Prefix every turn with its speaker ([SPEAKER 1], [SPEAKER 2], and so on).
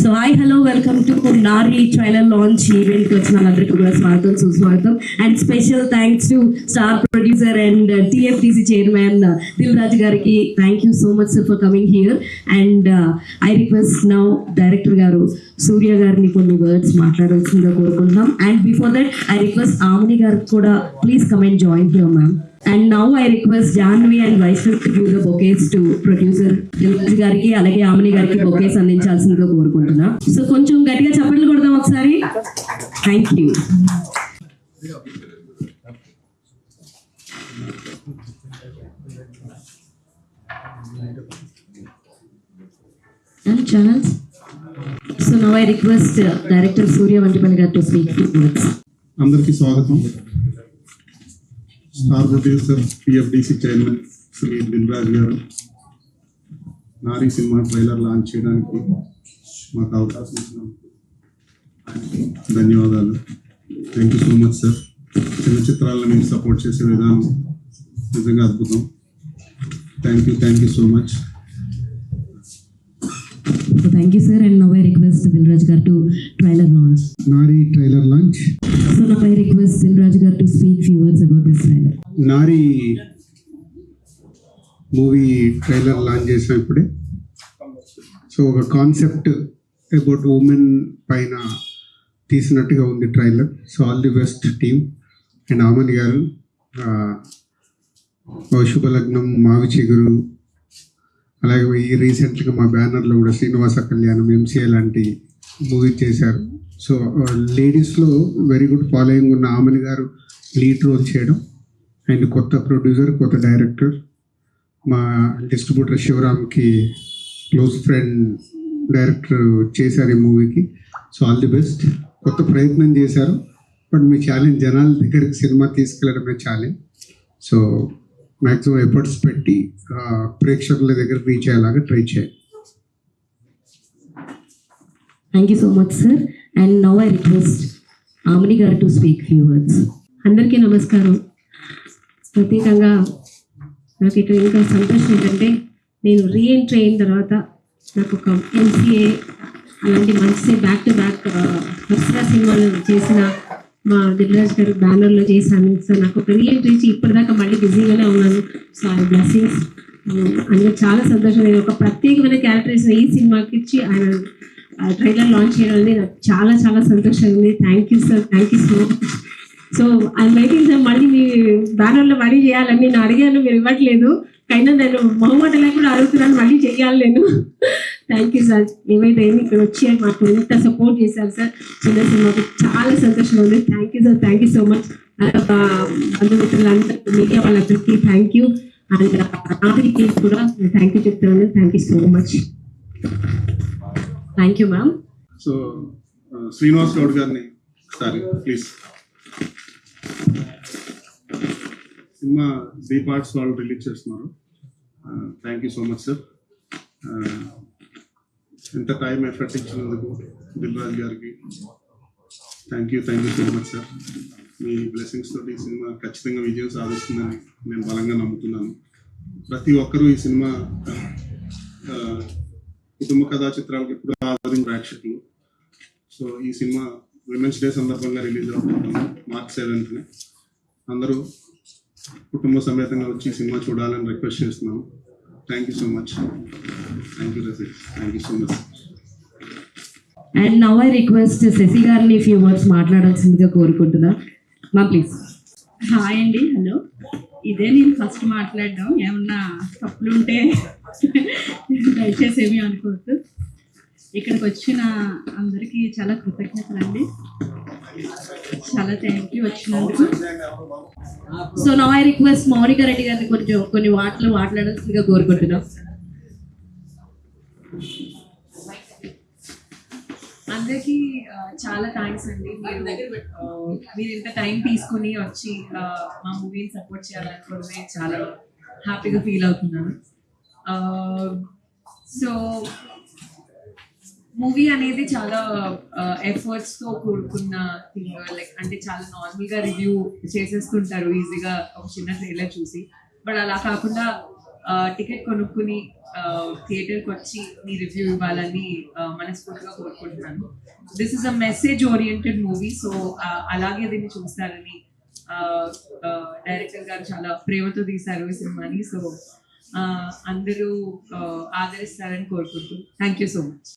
[SPEAKER 1] So hi, hello, welcome to Nari trailer launch event. And special thanks to star producer and TFDC chairman Dilraj Gariki. Thank you so much, sir, for coming here. And I request now director Garu Surya Garni konni words maatladalsindiga korukuntam. And before that, I request Amini Garu kuda please come and join here, ma'am. And now I request Janvi and Vaishnav to give the bouquets to producer Dilraj Gariki alage Amini Gariki bouquets andinchaల్సిందిగా కోరుకుంటున్నా. So కొంచెం గట్టిగా చప్పట్లు కొడదాం ఒకసారి. Thank you. And channels. So now I request director Surya Vantipalli garu to speak few words.
[SPEAKER 2] అందరికీ స్వాగతం. Star producer TFDC chairman Shri Dilraj గారు Naari cinema trailer launch చేయడానికి మాకు అవకాశం ఇచ్చినందుకు ధన్యవాదాలు. Thank you so much sir. చిన్న చిత్రాలను మీరు సపోర్ట్ చేసే విధానం నిజంగా అద్భుతం. Thank you so much.
[SPEAKER 1] So thank you, sir. And now I request Dilraj garu to trailer launch.
[SPEAKER 2] Nari trailer launch.
[SPEAKER 1] So now I request Dilraj garu to speak few words about this trailer.
[SPEAKER 2] Nari movie trailer launch చేసాం ఇప్పుడే. So ఒక concept about women పైన తీసినట్టుగా ఉంది trailer. So all the best team and Aamani garu, Subhalagnam, మావి చిగురు, అలాగే ఈ రీసెంట్గా మా బ్యానర్లో కూడా శ్రీనివాస కళ్యాణం, ఎంసీఏ లాంటి మూవీ చేశారు. సో లేడీస్లో వెరీ గుడ్ ఫాలోయింగ్ ఉన్న ఆమని గారు లీడ్ రోల్ చేయడం అండ్ కొత్త ప్రొడ్యూసర్, కొత్త డైరెక్టర్, మా డిస్ట్రిబ్యూటర్ శివరామ్కి క్లోజ్ ఫ్రెండ్ డైరెక్టర్ చేశారు ఈ మూవీకి. So all the best. కొత్త ప్రయత్నం చేశారు, బట్ మీ ఛాలెంజ్ జనాల దగ్గరికి సినిమా తీసుకెళ్ళడమే ఛాలెంజ్. సో మ్యాక్సిమం ఎఫర్ట్స్ పెట్టి ప్రేక్షకుల దగ్గర రీచ్ అయ్యేలాగా ట్రై చేయాలి.
[SPEAKER 1] Thank you so much, sir. And now I request Amini garu to speak few words. అందరికీ నమస్కారం. ప్రత్యేకంగా నాకు ఇక్కడ ఇంకా సంతోషం ఏంటంటే నేను రీఎంట్రీ అయిన తర్వాత నాకు ఒక ఎంసీఏ అలాంటి మంచి బ్యాక్ టు బ్యాక్ వరుసగా సినిమాలు చేసిన మా దిల్రాజ్ గారు బ్యానర్లో చేశాను. సో నాకు ఒక రీఎంట్రీ ఇచ్చి ఇప్పటిదాకా మళ్ళీ బిజీగానే ఉన్నాను. సో ఆయన బ్లెస్సింగ్స్ అందులో చాలా సంతోషం. నేను ఒక ప్రత్యేకమైన క్యారెక్టర్స్ ఈ సినిమాకి ఇచ్చి ఆయన ట్రైలర్ లాంచ్ చేయడం అనేది నాకు చాలా చాలా సంతోషంగా ఉంది. Thank you sir, thank you so much. So I'm waiting sir, మళ్ళీ మీ బ్యానర్లో మళ్ళీ చేయాలని నేను అడిగాను, మీరు ఇవ్వట్లేదు. అయినా నేను మొహమాట లేకుండా అడుగుతున్నాను, మళ్ళీ చేయాలి నేను. Thank you sir. ఏమైతే ఇక్కడ వచ్చి మాకు ఇంత సపోర్ట్ చేశారు సార్ చిన్న సినిమాకి, చాలా సంతోషంగా ఉంది. Thank you sir, thank you so much. బంధుమిత్రులందరూ, మీడియా వాళ్ళందరికీ థ్యాంక్ యూ. అండ్ ఆఖరికి కూడా థ్యాంక్ యూ చెప్తున్నాను. Thank you so much. Thank you ma'am.
[SPEAKER 2] So Srinivas Goud గారిని సారీ ప్లీజ్. సినిమా 3 parts వాళ్ళు రిలీజ్ చేస్తున్నారు. Thank you so much sir. ఎంత టైం ఎఫర్ట్ ఇచ్చినందుకు దిల్రాజ్ గారికి thank you so much sir. మీ బ్లెస్సింగ్స్ తోటి ఈ సినిమా ఖచ్చితంగా విజయం సాధిస్తుందని నేను బలంగా నమ్ముతున్నాను. ప్రతి ఒక్కరూ ఈ సినిమా కుటుంబ కథా చిత్రాలకు ఎప్పుడు ఆదరించిన ప్రేక్షకులు. సో ఈ సినిమా విమెన్స్ డే సందర్భంగా రిలీజ్ అవుతున్నాము March 7th. అందరూ కుటుంబ సమేతంగా వచ్చి సినిమా చూడాలని రిక్వెస్ట్ చేస్తున్నాము. Thank you so much. Thank you so much.
[SPEAKER 1] And now I request Sasi గారిని ఫ్యూ వర్డ్స్ మాట్లాడాల్సిందిగా కోరుకుంటున్నా. మా ప్లీజ్.
[SPEAKER 3] హాయ్ అండి, హలో. ఇదే నేను ఫస్ట్ మాట్లాడడం, ఏమన్నా తప్పులు ఉంటే దయచేసి ఏమీ అనుకోవద్దు. ఇక్కడికి వచ్చిన అందరికీ చాలా కృతజ్ఞతలు అండి, చాలా థ్యాంక్ యూ వచ్చినందుకు.
[SPEAKER 1] So now I request Mounika Reddy గారిని కొన్ని మాటలు మాట్లాడాల్సిందిగా కోరుకుంటున్నాం.
[SPEAKER 3] అందరికీ చాలా థ్యాంక్స్ అండి. మీరు ఇంత టైం తీసుకుని వచ్చి మా మూవీని సపోర్ట్ చేయాలనుకోవడమే చాలా హ్యాపీగా ఫీల్ అవుతున్నాను. సో మూవీ అనేది చాలా ఎఫర్ట్స్తో కూడుకున్న థింగ్. లైక్ అంటే చాలా నార్మల్గా రివ్యూ చేసేస్తుంటారు ఈజీగా ఒక చిన్న ట్రైలర్ చూసి, బట్ అలా కాకుండా
[SPEAKER 4] టికెట్ కొనుక్కుని థియేటర్కి వచ్చి మీ రివ్యూ ఇవ్వాలని మనస్ఫూర్తిగా కోరుకుంటున్నాను. This is a message oriented movie, so అలాగే దీన్ని చూస్తారని డైరెక్టర్ గారు చాలా ప్రేమతో తీశారు ఈ సినిమాని. సో అందరూ ఆదరిస్తారని కోరుకుంటూ థ్యాంక్ యూ సో మచ్.